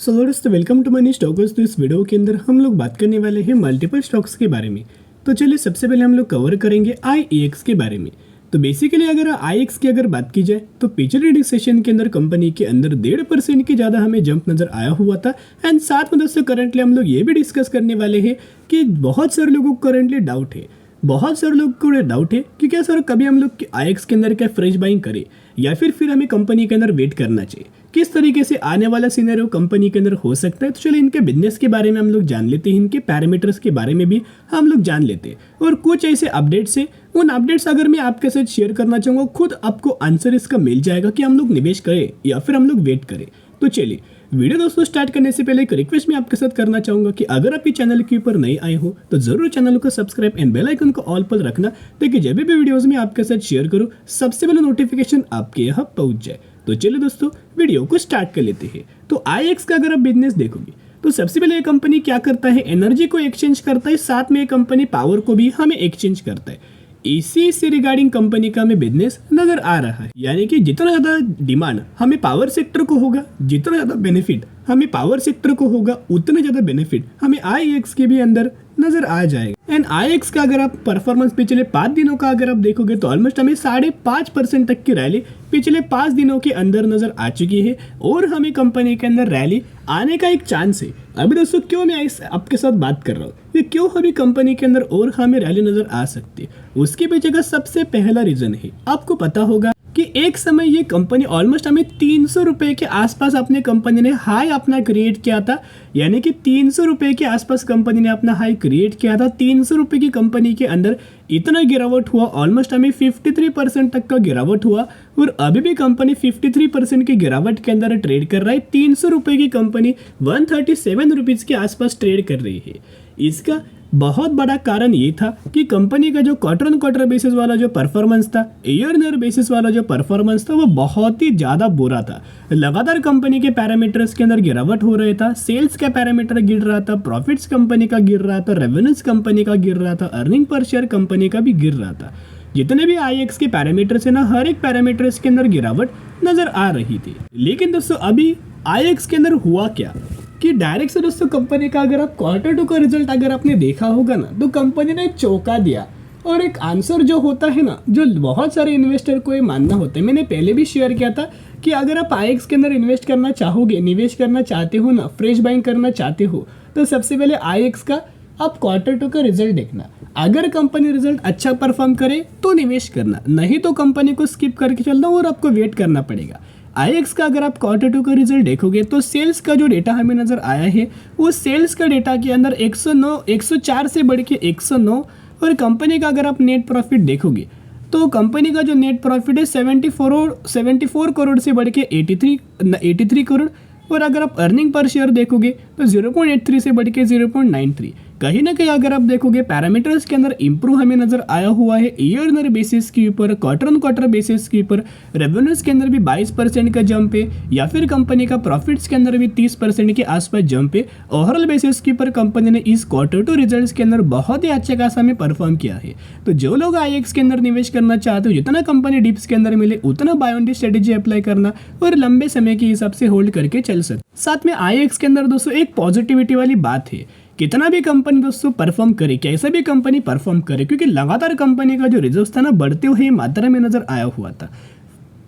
दोस्तों welcome to money stocks. तो इस वीडियो के अंदर हम लोग बात करने वाले हैं मल्टीपल स्टॉक्स के बारे में। तो चलिए सबसे पहले हम लोग कवर करेंगे IEX के बारे में। तो बेसिकली अगर IEX की अगर बात की जाए तो पिछले ट्रेडिंग सेशन के अंदर कंपनी के अंदर 1.5% की ज़्यादा हमें जंप नज़र आया हुआ था। एंड साथ में दोस्तों करंटली हम लोग ये भी डिस्कस करने वाले हैं कि बहुत सारे लोगों को करंटली डाउट है, बहुत सारे लोग को डाउट है कि क्या सर कभी हम लोग IEX के अंदर क्या फ्रेश बाइंग करें या फिर हमें कंपनी के अंदर वेट करना चाहिए, किस तरीके से आने वाला सिनेरियो कंपनी के अंदर हो सकता है। तो चलिए इनके बिजनेस के बारे में हम लोग जान लेते हैं, इनके पैरामीटर्स के बारे में भी हम लोग जान लेते हैं और कुछ ऐसे अपडेट्स है, उन अपडेट्स अगर मैं आपके साथ शेयर करना चाहूँगा खुद आपको आंसर इसका मिल जाएगा कि हम लोग निवेश करें या फिर हम लोग वेट करें। तो चलिए वीडियो दोस्तों स्टार्ट करने से पहले एक रिक्वेस्ट मैं आपके साथ करना चाहूंगा कि अगर आप ये चैनल के ऊपर नए आए हो तो जरूर चैनल को सब्सक्राइब एंड बेल आइकन को ऑल पर रखना, ताकि जब भी वीडियोस में आपके साथ शेयर करूं सबसे पहले नोटिफिकेशन आपके यहाँ पहुंच जाए। तो चलिए दोस्तों वीडियो को स्टार्ट कर लेते हैं। तो IEX का अगर आप बिजनेस देखोगे तो सबसे पहले ये कंपनी क्या करता है, एनर्जी को एक्सचेंज करता है, साथ में ये कंपनी पावर को भी हमें एक्सचेंज करता है। इसी से रिगार्डिंग कंपनी का हमें बिजनेस नजर आ रहा है, यानी कि जितना ज्यादा डिमांड हमें पावर सेक्टर को होगा, जितना ज्यादा बेनिफिट हमें पावर सेक्टर को होगा, उतने ज्यादा बेनिफिट हमें IEX के भी अंदर नजर आ जाएगा। एंड IEX का अगर आप परफॉर्मेंस पिछले 5 दिनों का अगर आप देखोगे तो ऑलमोस्ट हमें 5.5% तक की रैली पिछले 5 दिनों के अंदर नजर आ चुकी है और हमें कंपनी के अंदर रैली आने का एक चांस है। अभी दोस्तों क्यों मैं आपके साथ बात कर रहा हूँ, ये क्यों हमें कंपनी के अंदर और हमें रैली नजर आ सकती है, उसके पीछे का सबसे पहला रीजन है, आपको पता होगा कि एक समय ये कंपनी ऑलमोस्ट हमें 300 रुपए के आसपास अपने कंपनी ने हाई अपना क्रिएट किया था, यानी कि 300 रुपए के आसपास कंपनी ने अपना हाई क्रिएट किया था। 300 रुपए की कंपनी के अंदर इतना गिरावट हुआ, ऑलमोस्ट हमें 53% तक का गिरावट हुआ और अभी भी कंपनी 53% की गिरावट के अंदर ट्रेड कर रहा है। 300 रुपए की कंपनी 137 रुपीज़ के आसपास ट्रेड कर रही है। इसका बहुत बड़ा कारण ये था कि कंपनी का जो क्वार्टर ऑन क्वार्टर बेसिस वाला जो परफॉर्मेंस था, ईयर ईयर बेसिस वाला जो परफॉर्मेंस था, वो बहुत ही ज़्यादा बुरा था। लगातार कंपनी के पैरामीटर्स के अंदर गिरावट हो रहा था, सेल्स का पैरामीटर गिर रहा था, प्रॉफिट्स कंपनी का गिर रहा था, रेवेन्यूज कंपनी का गिर रहा था, अर्निंग पर शेयर कंपनी का भी गिर रहा था। जितने भी IEX के पैरामीटर्स है ना, हर एक पैरामीटर्स के अंदर गिरावट नजर आ रही थी। लेकिन दोस्तों अभी IEX के अंदर हुआ क्या कि डायरेक्ट से दोस्तों कंपनी का अगर आप Q2 का रिजल्ट अगर आपने देखा होगा ना, तो कंपनी ने चौंका दिया। और एक आंसर जो होता है ना, जो बहुत सारे इन्वेस्टर को ये मानना होता है, मैंने पहले भी शेयर किया था कि अगर आप IEX के अंदर इन्वेस्ट करना चाहोगे, निवेश करना चाहते हो ना, फ्रेश बाइंग करना चाहते हो, तो सबसे पहले IEX का आप Q2 का रिजल्ट देखना। अगर कंपनी रिजल्ट अच्छा परफॉर्म करे तो निवेश करना, नहीं तो कंपनी को स्किप करके चलना और आपको वेट करना पड़ेगा। IEX का अगर आप Q2 का रिजल्ट देखोगे तो सेल्स का जो डेटा हमें नज़र आया है, वो सेल्स का डेटा के अंदर 104 से बढ़ के 109, और कंपनी का अगर आप नेट प्रॉफिट देखोगे तो कंपनी का जो नेट प्रॉफिट है 74 करोड़ से बढ़ के 83 करोड़, और अगर आप अर्निंग पर शेयर देखोगे तो 0.83 से बढ़ के 0.93। कहीं ना कहीं अगर आप देखोगे पैरामीटर्स के अंदर इंप्रूव हमें नजर आया हुआ है, ईयर ईयर बेसिस के ऊपर, क्वार्टर ऑन क्वार्टर बेसिस के ऊपर। रेवेन्यूज के अंदर भी 22% का जंप है, या फिर कंपनी का प्रॉफिट्स के अंदर भी 30% के आसपास जंप है। ओवरऑल बेसिस के ऊपर कंपनी ने इस Q2 रिजल्ट्स के अंदर बहुत ही अच्छा खासा में परफॉर्म किया है। तो जो लोग IEX के अंदर निवेश करना चाहते हो, जितना कंपनी डिप्स के अंदर मिले उतना buy on dip strategy apply करना और लंबे समय के हिसाब से होल्ड करके चल सकते। साथ में IEX के अंदर दोस्तों एक पॉजिटिविटी वाली बात है, कितना भी कंपनी दोस्तों परफॉर्म करे, कैसे भी कंपनी परफॉर्म करे, क्योंकि लगातार कंपनी का जो रिजर्व था ना बढ़ते हुए मात्रा में नजर आया हुआ था।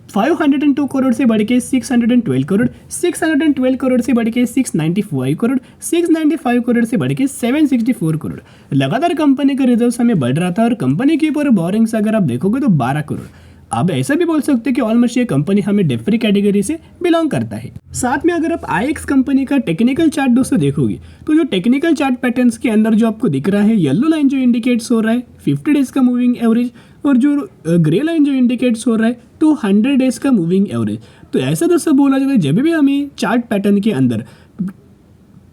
502 करोड़ से बढ़ के 612 करोड़, 612 करोड़ से बढ़ के 695 करोड़, 695 करोड़ से बढ़ के 764 करोड़। लगातार कंपनी का रिजर्व हमें बढ़ रहा था और कंपनी के ऊपर बोरिंग्स अगर आप देखोगे तो 12 करोड़। अब ऐसा भी बोल सकते हैं कि ऑलमोस्ट ये कंपनी हमें डेट फ्री कैटेगरी से बिलोंग करता है। साथ में अगर आप IEX कंपनी का टेक्निकल चार्ट दोस्तों देखोगे तो जो टेक्निकल चार्ट पैटर्न्स के अंदर जो आपको दिख रहा है, येलो लाइन जो इंडिकेट्स हो रहा है 50 डेज का मूविंग एवरेज, और जो ग्रे लाइन जो इंडिकेट्स हो रहा है 200 डेज का मूविंग एवरेज। तो ऐसा दोस्तों बोला जाता है जब भी हमें चार्ट पैटर्न के अंदर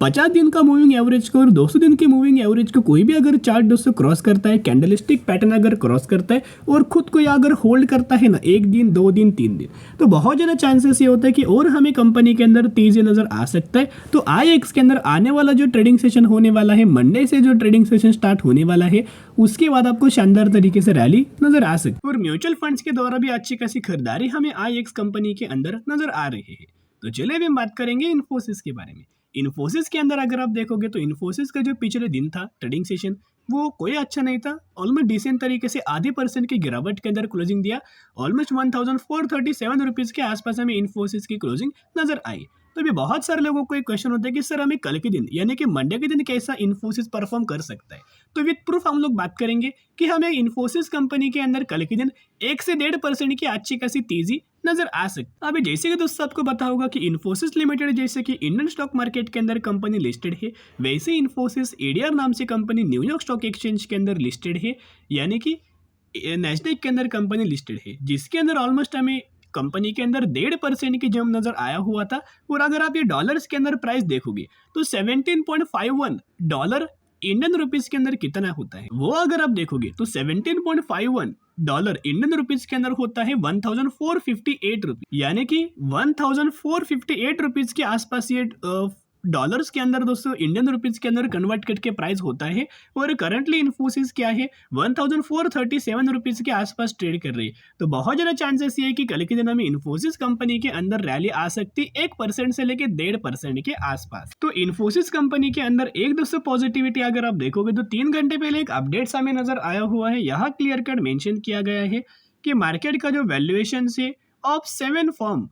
50 दिन का मूविंग एवरेज को और 200 दिन के मूविंग एवरेज को कोई भी अगर चार्ट दोस्तों क्रॉस करता है, कैंडलस्टिक पैटर्न अगर क्रॉस करता है और खुद को अगर होल्ड करता है ना 1 दिन 2 दिन 3 दिन, तो बहुत ज़्यादा चांसेस ये होता है कि और हमें कंपनी के अंदर तेजी नज़र आ सकता है। तो IEX के अंदर आने वाला जो ट्रेडिंग सेशन होने वाला है, मंडे से जो ट्रेडिंग सेशन स्टार्ट होने वाला है, उसके बाद आपको शानदार तरीके से रैली नजर आ सकती है और म्यूचुअल फंड्स के द्वारा भी अच्छी खासी खरीदारी हमें IEX कंपनी के अंदर नजर आ रही है। तो चलिए अभी हम बात करेंगे इन्फोसिस के बारे में। इन्फोसिस के अंदर अगर आप देखोगे तो इन्फोसिस का जो पिछले दिन था ट्रेडिंग सेशन, वो कोई अच्छा नहीं था। ऑलमोस्ट डिसेंट तरीके से आधे % की गिरावट के अंदर क्लोजिंग दिया। ऑलमोस्ट 1437 रुपीज़ के आसपास हमें इन्फोसिस की क्लोजिंग नजर आई। तो अभी बहुत सारे लोगों को एक क्वेश्चन होता है कि सर हमें कल के दिन यानी कि मंडे के दिन कैसा इन्फोसिस परफॉर्म कर सकता है। तो विद प्रूफ हम लोग बात करेंगे कि हमें इन्फोसिस कंपनी के अंदर कल के दिन 1 से 1.5% की अच्छी खासी तेजी नजर आ सकती है। अभी जैसे कि दोस्तों आपको पता होगा कि इन्फोसिस लिमिटेड जैसे कि इंडियन स्टॉक मार्केट के अंदर कंपनी लिस्टेड है, वैसे ही इन्फोसिस एडीआर नाम से कंपनी न्यूयॉर्क स्टॉक एक्सचेंज के अंदर लिस्टेड है, यानी कि नेस्डेक के अंदर कंपनी लिस्टेड है, जिसके अंदर ऑलमोस्ट हमें कंपनी के अंदर 1.5% की जंप नजर आया हुआ था। और अगर आप ये डॉलर्स के अंदर प्राइस देखोगे तो 17.51 डॉलर इंडियन रुपीज के अंदर कितना होता है, वो अगर आप देखोगे तो 17.51 डॉलर इंडियन रुपीज के अंदर होता है 1458 रुपीज, यानी कि 1458 रुपीज के आसपास ये डॉलर्स के अंदर दोस्तों इंडियन रुपीज के अंदर कन्वर्ट करके प्राइस होता है। और करंटली इन्फोसिस क्या है 1437 रुपीज के आसपास ट्रेड कर रही है। तो बहुत ज़्यादा चांसेस ये है कि कल के दिन हमें इन्फोसिस कंपनी के अंदर रैली आ सकती 1% से लेकर 1.5% के आसपास। तो इन्फोसिस कंपनी के अंदर एक दोस्तों पॉजिटिविटी अगर आप देखोगे तो 3 घंटे पहले एक अपडेट हमें नजर आया हुआ है। यहाँ क्लियर कट मेंशन किया गया है कि मार्केट का जो वैल्यूएशन है ऑफ 7 फर्म,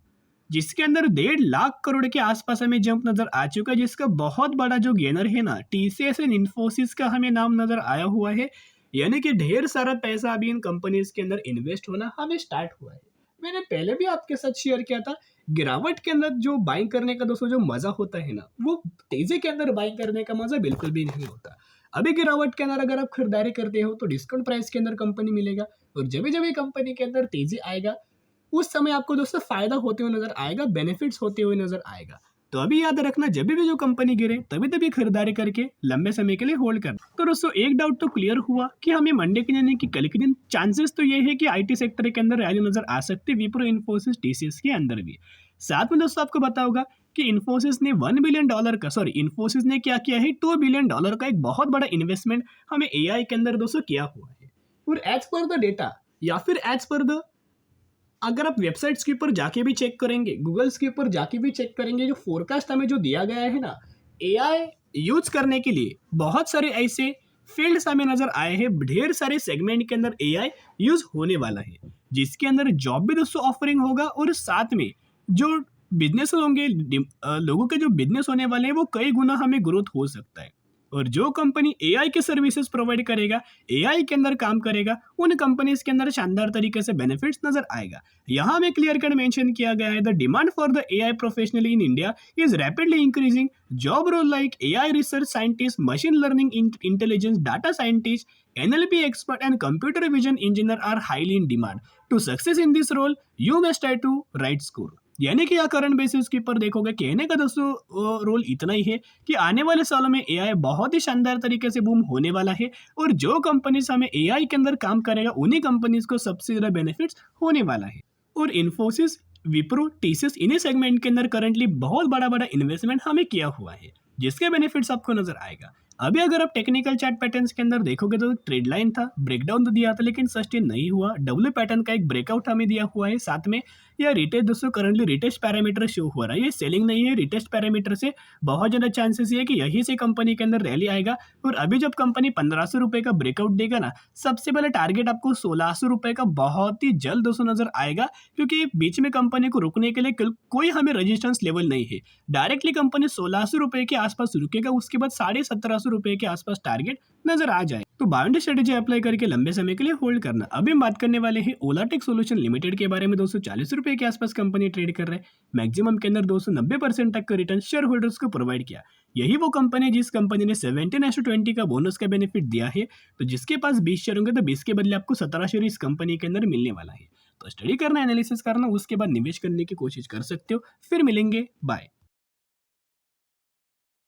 जिसके अंदर 1.5 लाख करोड़ के आसपास हमें जंप नजर आ चुका है, जिसका बहुत बड़ा जो गेनर है ना टीसीएस एंड इन्फोसिस का हमें नाम नजर आया हुआ है। यानी कि ढेर सारा पैसा अभी इन कंपनीज के अंदर इन्वेस्ट होना हमें स्टार्ट हुआ है। मैंने पहले भी आपके साथ शेयर किया था, गिरावट के अंदर जो बाइंग करने का दोस्तों जो मजा होता है ना, वो तेजी के अंदर बाइंग करने का मजा बिल्कुल भी नहीं होता। अभी गिरावट के अंदर अगर आप खरीदारी करते हो तो डिस्काउंट प्राइस के अंदर कंपनी मिलेगा, और जब भी कंपनी के अंदर तेजी आएगा उस समय आपको दोस्तों फायदा होते हुए नजर आएगा, बेनिफिट्स होते हुए नजर आएगा। तो अभी याद रखना, जब भी जो कंपनी गिरे तभी तभी खरीदारी करके लंबे समय के लिए होल्ड करना। तो दोस्तों एक डाउट तो क्लियर हुआ कि हमें मंडे के यानी कि कल के दिन चांसेस तो ये है कि आईटी सेक्टर के अंदर रैली नजर आ सकती है, विप्रो इन्फोसिस टीसीएस के अंदर भी। साथ में दोस्तों आपको पता होगा कि इन्फोसिस ने $1 बिलियन का इन्फोसिस ने क्या किया है, $2 बिलियन का एक बहुत बड़ा इन्वेस्टमेंट हमें एआई के अंदर दोस्तों किया हुआ है। और एज पर द डेटा या फिर एज पर द, अगर आप वेबसाइट्स के ऊपर जाके भी चेक करेंगे, गूगल्स के ऊपर जाके भी चेक करेंगे, जो फोरकास्ट हमें जो दिया गया है ना एआई यूज करने के लिए, बहुत सारे ऐसे फील्ड्स हमें नजर आए हैं, ढेर सारे सेगमेंट के अंदर एआई यूज होने वाला है, जिसके अंदर जॉब भी दोस्तों ऑफरिंग होगा, और साथ में जो बिजनेस होंगे, लोगों के जो बिजनेस होने वाले हैं वो कई गुना हमें ग्रोथ हो सकता है। और जो कंपनी एआई के सर्विसेज प्रोवाइड करेगा, एआई के अंदर काम करेगा, उन कंपनीज के अंदर शानदार तरीके से बेनिफिट्स नजर आएगा। यहाँ में क्लियर कट मेंशन किया गया है, the demand for the AI professional in India is rapidly increasing. Job role like AI research scientist, machine learning intelligence data scientist, NLP expert and computer vision engineer are highly in demand. To success in this role, you must try to write score. यानी कि current basis के ऊपर देखोगे, कहने का दोस्तों role इतना ही है कि आने वाले सालों में एआई बहुत ही शानदार तरीके से बूम होने वाला है, और जो कंपनीज हमें एआई के अंदर काम करेगा उन्हीं कंपनीज को सबसे ज्यादा बेनिफिट्स होने वाला है। और इन्फोसिस, विप्रो, टीसीएस इन्हीं सेगमेंट के अंदर करंटली बहुत बड़ा बड़ा इन्वेस्टमेंट हमें किया हुआ है, जिसके बेनिफिट्स आपको नजर आएगा। अभी अगर आप टेक्निकल चार्ट पैटर्न्स के अंदर देखोगे तो ट्रेड लाइन था, ब्रेकडाउन तो दिया था लेकिन सस्टेन नहीं हुआ। डब्ल्यू पैटर्न का एक ब्रेकआउट हमें दिया हुआ है, साथ में यह रिटेस्ट दोस्तों करंटली रिटेस्ट पैरामीटर शो हो रहा है, ये सेलिंग नहीं है, रिटेस्ट पैरामीटर से बहुत ज़्यादा चांसेस है कि यहीं से कंपनी के अंदर रैली आएगा। और अभी जब कंपनी 1500 रुपये का ब्रेकआउट देगा ना, सबसे पहले टारगेट आपको 1600 रुपये का बहुत ही जल्द दोस्तों नजर आएगा, क्योंकि बीच में कंपनी को रुकने के लिए कोई हमें रेजिस्टेंस लेवल नहीं है। डायरेक्टली कंपनी 1600 रुपये के आसपास रुकेगा, उसके बाद 1750 रुपये के आसपास टारगेट नजर आ जाए। तो बाउंड्री स्ट्रेटेजी अप्लाई करके लंबे समय के लिए होल्ड करना। अभी हम बात करने वाले हैं ओलाटेक सोल्यूशन लिमिटेड के बारे में। 240 रुपये के आसपास कंपनी ट्रेड कर रहा है, मैक्सिमम के अंदर 290% तक का रिटर्न शेयर होल्डर्स को प्रोवाइड किया। यही वो कंपनी है जिस कंपनी ने 17:20 का बोनस का बेनिफिट दिया है। तो जिसके पास 20 शेयर होंगे तो 20 के बदले आपको 17 शेयर इस कंपनी के अंदर मिलने वाला है। तो स्टडी करना, एनालिसिस करना, उसके बाद निवेश करने की कोशिश कर सकते हो। फिर मिलेंगे, बाय।